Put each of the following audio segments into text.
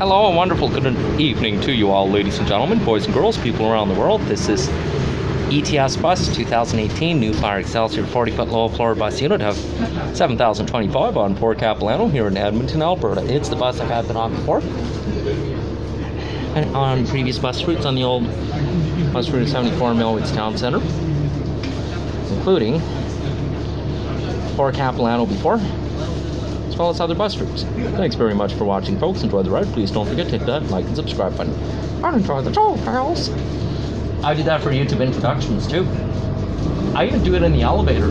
Hello, a wonderful good evening to you all, ladies and gentlemen, boys and girls, people around the world. This is ETS bus 2018 New Flyer Excelsior 40-foot low floor bus unit of 7025 on Port Capilano here in Edmonton, Alberta. It's the bus I've been on before. And on previous bus routes on the old bus route 74 Millwoods Town Centre, including Port Capilano before, as well as other bus routes. Thanks very much for watching, folks. Enjoy the ride. Please don't forget to hit that like and subscribe button. And enjoy the show, pals. I do that for YouTube introductions too. I even do it in the elevator.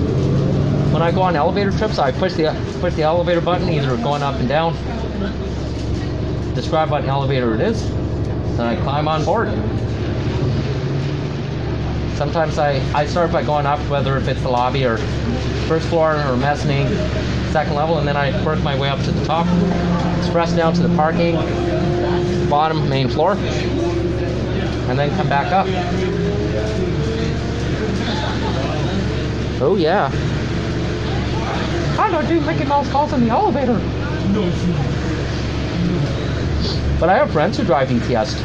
When I go on elevator trips, I push the elevator button, either going up and down, describe what elevator it is, then I climb on board. Sometimes I start by going up, whether if it's the lobby or first floor or mezzanine, second level, and then I work my way up to the top, express down to the parking, bottom, main floor, and then come back up. Oh yeah. I don't do Mickey Mouse calls in the elevator. But I have friends who drive ETS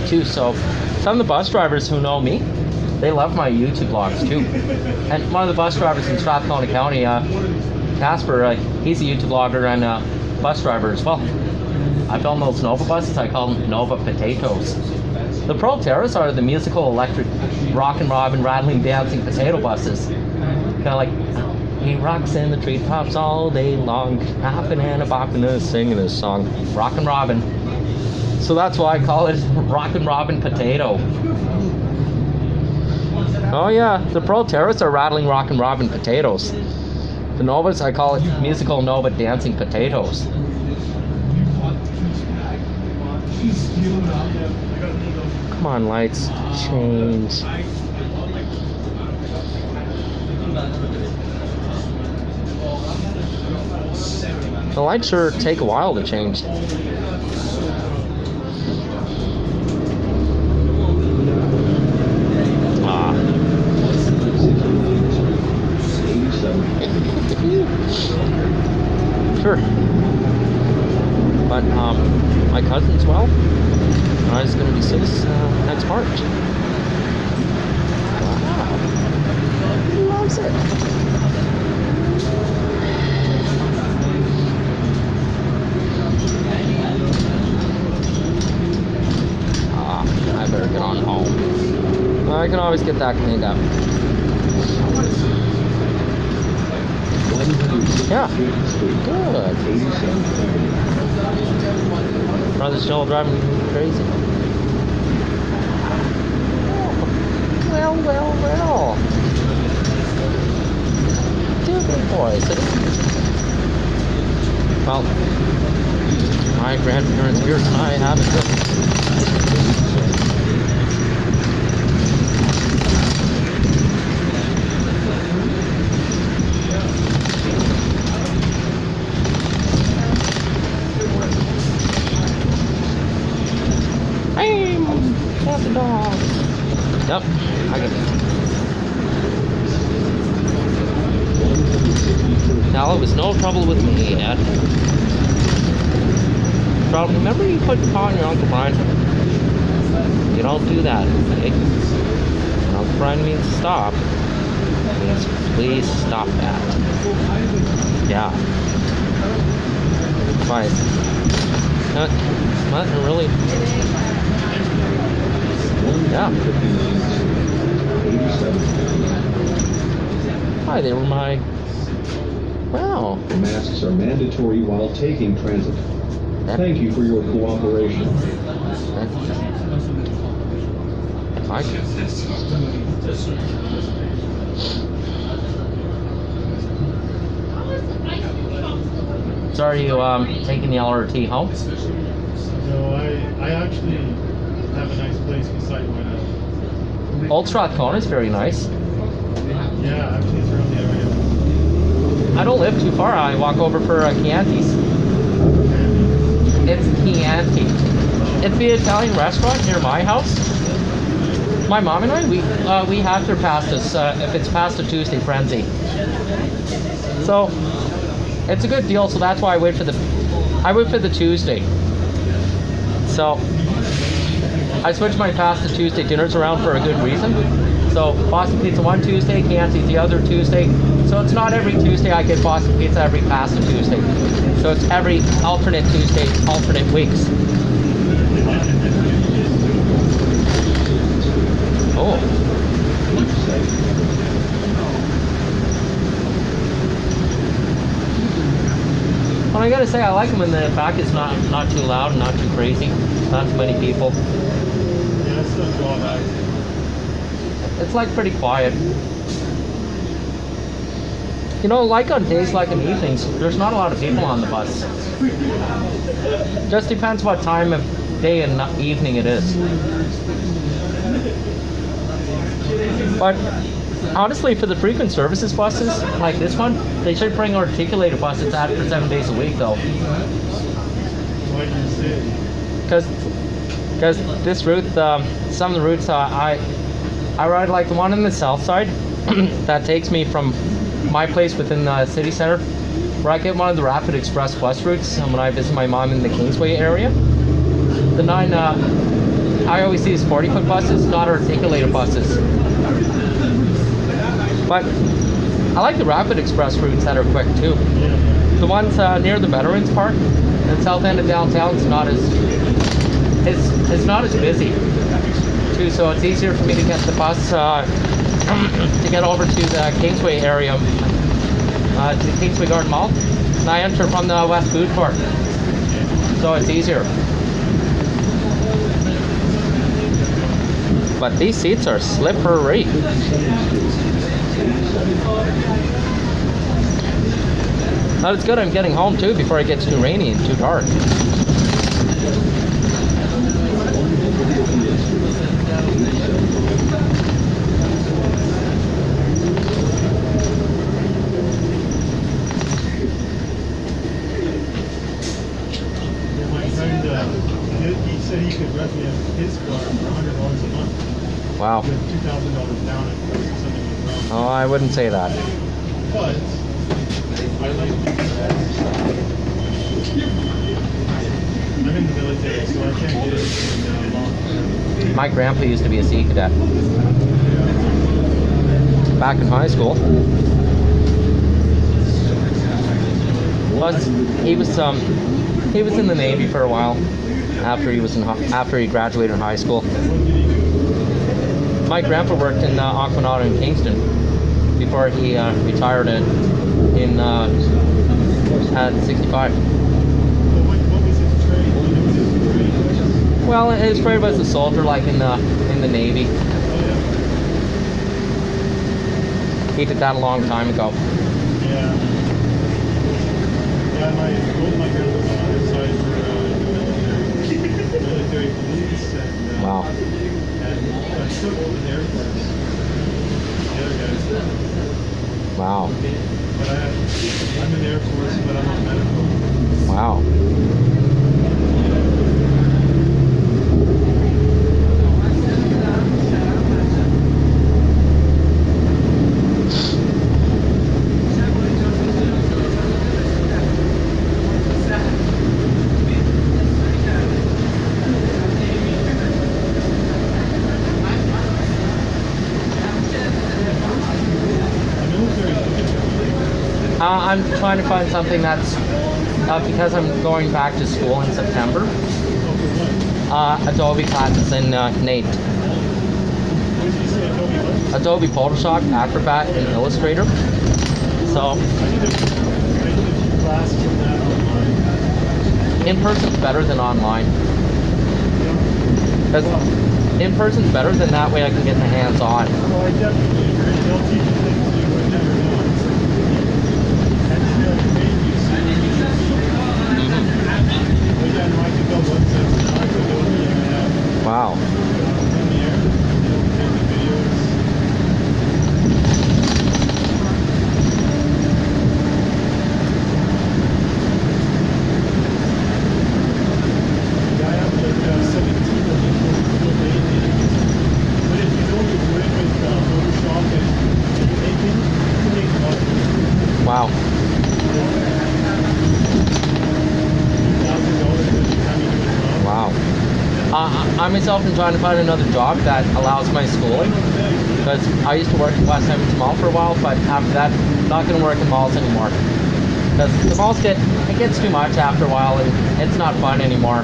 too, so some of the bus drivers who know me, they love my YouTube vlogs too. And one of the bus drivers in Strathcona County, Casper, he's a YouTube vlogger and a bus driver as well. I film those Nova buses, I call them Nova Potatoes. The Pro Terras are the musical electric rockin' robin rattling dancing potato buses. Kind of like, he rocks in the treetops all day long, hopping and a bopping and singing this song, Rockin' Robin. So that's why I call it Rockin' Robin Potato. Oh yeah, the Pro Terras are rattling rockin' robin potatoes. The Novas, I call it musical Nova dancing potatoes. Come on, lights, change. The lights sure take a while to change. Sure. But my cousin's well. I was going to be 6 next March. Wow. He loves it. I better get on home. I can always get that cleaned up. Yeah. Good. Brother's still driving crazy. Well. Two good boys. Well, my grandparents here and I have it. The dog. Yep, I got it. Now it was no trouble with me, Dad. Remember you put your paw on your Uncle Brian? You don't do that, okay? When Uncle Brian means stop, it means please stop that. Yeah. Fine. Not really. Yeah. Hi, they were my... Wow. The masks are mandatory while taking transit. Thank you for your cooperation. So are you taking the LRT home? No, I actually have a nice place beside my house. Old Strathcona is very nice. Yeah, actually it's around the area. I don't live too far. I walk over for Chianti's. It's Chianti. It's the Italian restaurant near my house. My mom and I, we have their pastas if it's Pasta Tuesday Frenzy. So it's a good deal. So that's why I wait for the Tuesday. So I switch my pasta Tuesday dinners around for a good reason. So Boston Pizza one Tuesday, Chianti's the other Tuesday. So it's not every Tuesday I get Boston Pizza, every pasta Tuesday. So it's every alternate Tuesday, alternate weeks. Oh. Well, I gotta say, I like them when the back is not too loud and not too crazy, not too many people. Yeah, that's the drawback. It's like pretty quiet. You know, like on days like on evenings, there's not a lot of people on the bus. Just depends what time of day and evening it is. But honestly, for the frequent services buses, like this one, they should bring articulated buses out for 7 days a week though. Why do you say? Because this route, some of the routes I ride, like the one on the south side that takes me from my place within the city center, where I get one of the rapid express bus routes when I visit my mom in the Kingsway area. The 9 I always see is 40-foot buses, not articulated buses. But I like the rapid express routes that are quick too. The ones near the Veterans Park and south end of downtown is not as busy too, so it's easier for me to get the bus to get over to the Kingsway area, to the Kingsway Garden Mall. And I enter from the West Food Court, so it's easier. But these seats are slippery. But it's good I'm getting home too before it gets too rainy and too dark. My friend, he said he could rent me his car for $100 a month. Wow. With $2,000 down in case something went wrong. Oh, I wouldn't say that. But I like I'm in the military, so I can't get it long. My grandpa used to be a Sea Cadet back in high school. Plus, he was in the Navy for a while after he graduated high school. My grandpa worked in Aquanauta in Kingston before he retired at 65. What was his trade? Well, his trade was a soldier, like in the Navy. Oh, yeah. He did that a long time ago. Yeah. Yeah, both my grandpas on either side were military police and Wow. and I still go to the Air Force. The other guys. Wow. But I'm in the Air Force, but I'm on medical. Wow. I'm trying to find something that's because I'm going back to school in September. Adobe classes in Nate. Adobe Photoshop, Acrobat, and Illustrator. So in person's better than online. Because in person's better than that way I can get the hands on. Well, I definitely agree. They'll teach you things you would never know. And they'll make you see. But yeah, no, I could go one sense. I could go in the air. Wow. In the air. Take the videos. I have like 17 of these. But if you know you're good with Photoshop and you make I myself am trying to find another job that allows my schooling. Because I used to work at West Edmonton Mall for a while, but after that, not going to work in malls anymore. Because the malls it gets too much after a while, and it's not fun anymore.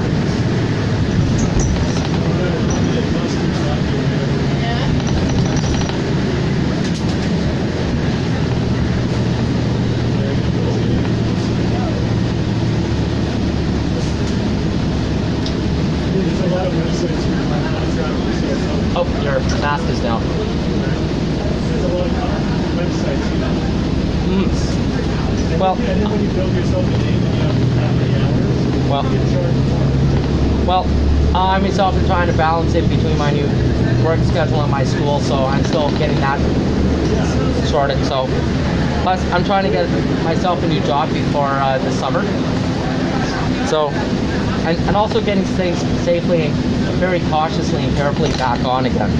There's a lot of websites where my contractors. Oh, your mask is down. There's a lot of websites, you know. Mm. And Well, then when you build yourself a name and you have that many hours, well, you get charged more. well, I myself am trying to balance it between my new work schedule and my school, so I'm still getting that sorted. So, plus, I'm trying to get myself a new job before the summer. So, and also getting things safely and very cautiously and carefully back on again.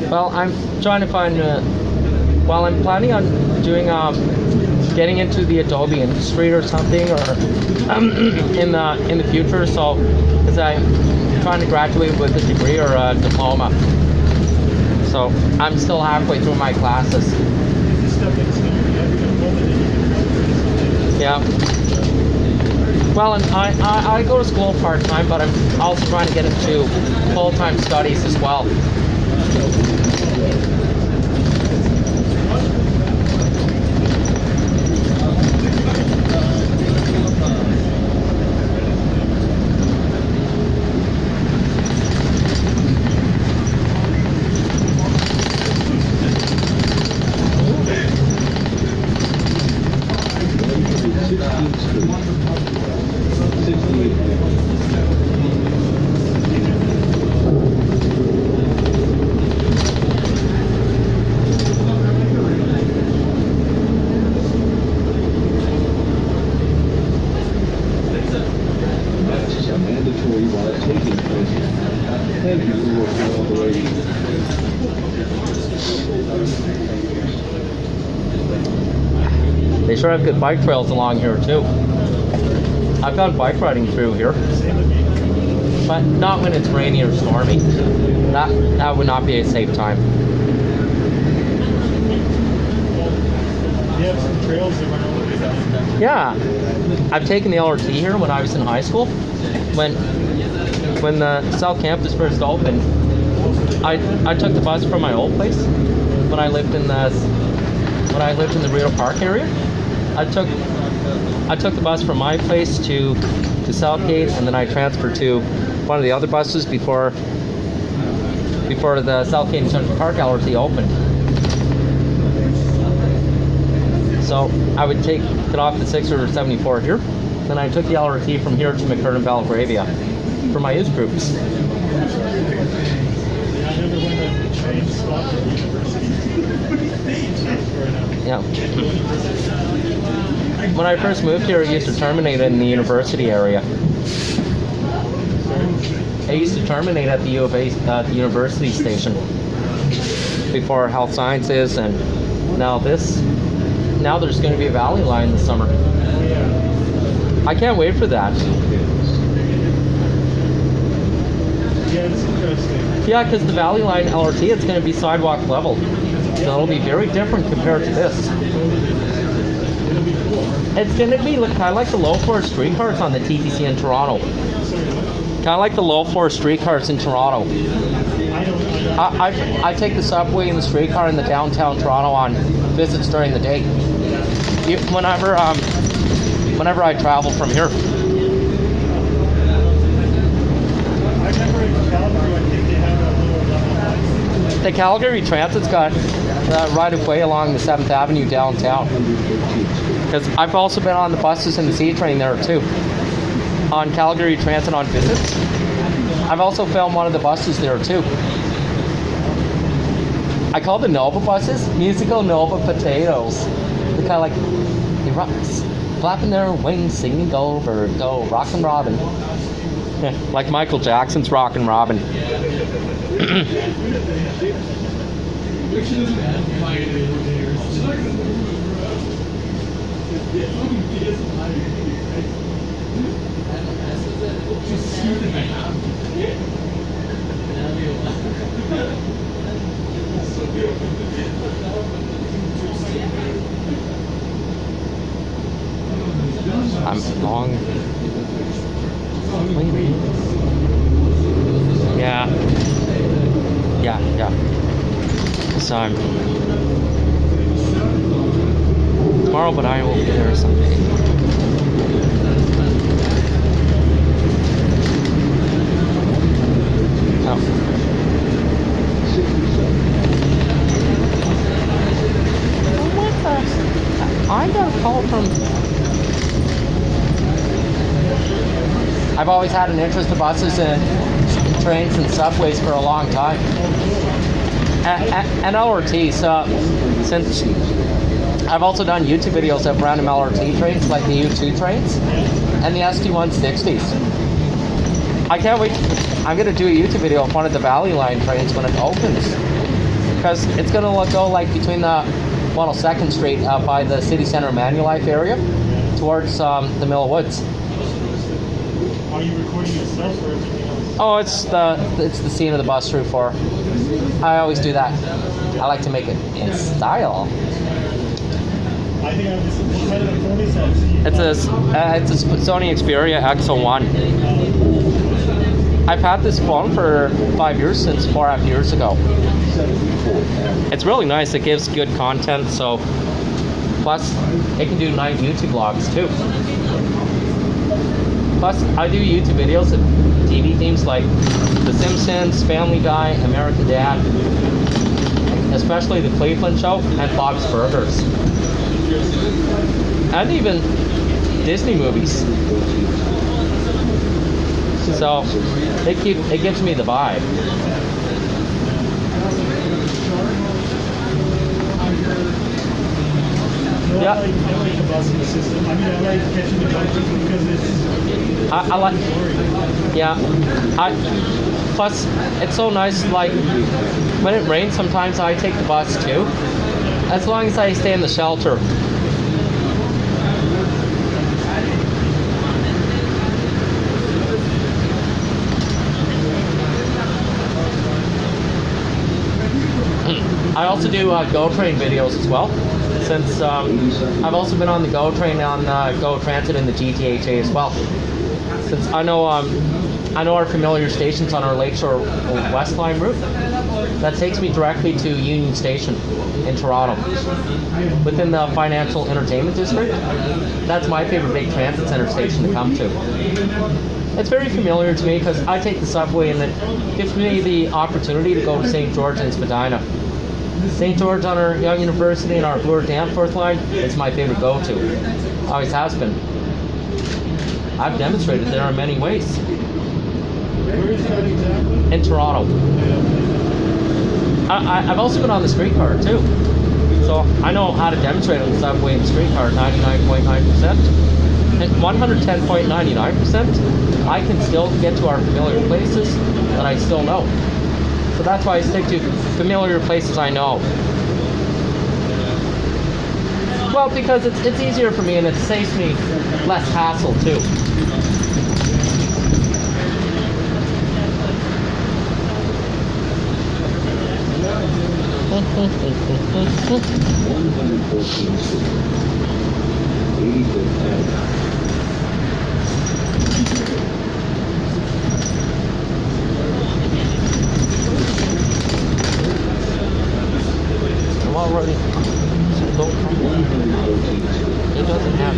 Well, I'm trying to find. Well, I'm planning on doing getting into the Adobe industry or something, or in the future. So, because I'm trying to graduate with a degree or a diploma. So I'm still halfway through my classes. Yeah. Well, and I go to school part-time, but I'm also trying to get into full-time studies as well. They sure have good bike trails along here too. I've gone bike riding through here, but not when it's rainy or stormy. That would not be a safe time. You have some trails that run all the way down. Yeah, I've taken the LRT here when I was in high school. When the South Campus first opened, I took the bus from my old place when I lived in the Rideau Park area. I took the bus from my place to Southgate, and then I transferred to one of the other buses before before the South Canadian Central Park LRT opened. So I would get off the 6 or 74 here. Then I took the LRT from here to McKernan Belgravia for my youth groups. I never went on the train stop at university. Yeah. When I first moved here, it used to terminate in the university area. It used to terminate at the U of A, the university station before health sciences, and now there's going to be a valley line this summer. I can't wait for that. Yeah, it's interesting. Yeah, because the valley line LRT, it's going to be sidewalk level. So it'll be very different compared to this. It's going to be kind of like the low floor streetcars on the TTC in Toronto. Kind of like the low floor streetcars in Toronto. I take the subway and the streetcar in the downtown Toronto on visits during the day. Whenever I travel from here. I remember in Calgary, I think they have a lower level line. The Calgary Transit's got right of way along the 7th Avenue downtown. Because I've also been on the buses and the C train there too. On Calgary Transit on visits. I've also filmed one of the buses there too. I call the Nova buses musical Nova potatoes. They're kind of like the rocks, flapping their wings, singing go bird go, rockin' robin. Like Michael Jackson's Rockin' Robin. I'm long. Yeah. So I'm tomorrow, but I will be there someday. Oh. What the? I got a call from. I've always had an interest in buses and trains and subways for a long time. And LRTs, since I've also done YouTube videos of random LRT trains, like the U2 trains and the ST160s. I can't wait. I'm going to do a YouTube video of one of the Valley Line trains when it opens. Because it's going to go like between the 102nd Street by the City Centre Manulife area towards the Mill Woods. Are you recording yourself or everything else? Oh, it's the scene of the bus through 4. I always do that. I like to make it in style. I think I have this. What kind of phone is that? It's a Sony Xperia XO1. I've had this phone for 5 years, since 4.5 years ago. It's really nice. It gives good content. So, plus it can do night YouTube vlogs too. Plus, I do YouTube videos of TV themes like The Simpsons, Family Guy, American Dad, especially The Cleveland Show and Bob's Burgers, and even Disney movies. So it gives me the vibe. Yeah. I like the busing system. I mean, I like catching the buses because it's. I like. Yeah. Plus, it's so nice. Like when it rains, sometimes I take the bus too, as long as I stay in the shelter. I also do GO Train videos as well, since I've also been on the GO Train on GO Transit and the GTHA as well. Since I know our familiar stations on our Lakeshore West Line route, that takes me directly to Union Station in Toronto, within the Financial Entertainment District. That's my favorite big transit center station to come to. It's very familiar to me because I take the subway and it gives me the opportunity to go to St. George and Spadina. St. George on our Young University and our Bloor Danforth line is my favorite go-to. Always has been. I've demonstrated there in many ways. Where is that exactly? In Toronto. I've also been on the streetcar too. So I know how to demonstrate on the subway and the streetcar 99.9%. And 110.99%, I can still get to our familiar places that I still know. So that's why I stick to familiar places I know. Well, because it's easier for me and it saves me less hassle too. I'm already. He doesn't have.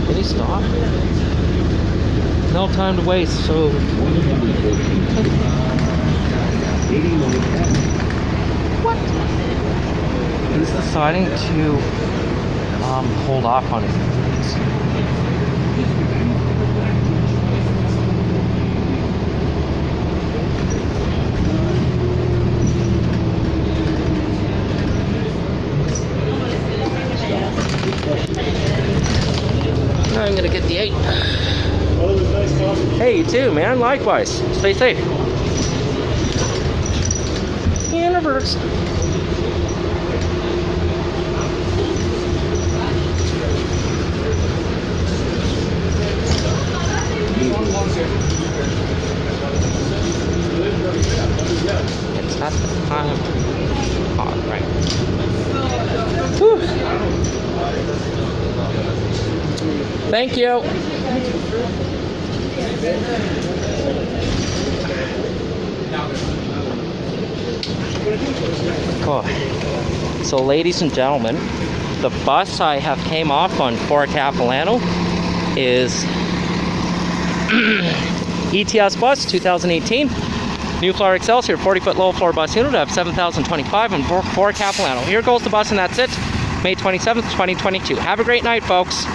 Did he stop? No time to waste, so. What? He's deciding to hold off on it. I'm gonna get the 8. Well, it was nice talking to you. Hey, you too, man. Likewise. Stay safe. Universe. It's not the time. All right. Whew. Thank you. Cool. So, ladies and gentlemen, the bus I have came off on for Capilano is ETS bus 2018. New Floor Excelsior 40-foot low floor bus unit of 7,025 on for Capilano. Here goes the bus and that's it. May 27th, 2022. Have a great night, folks.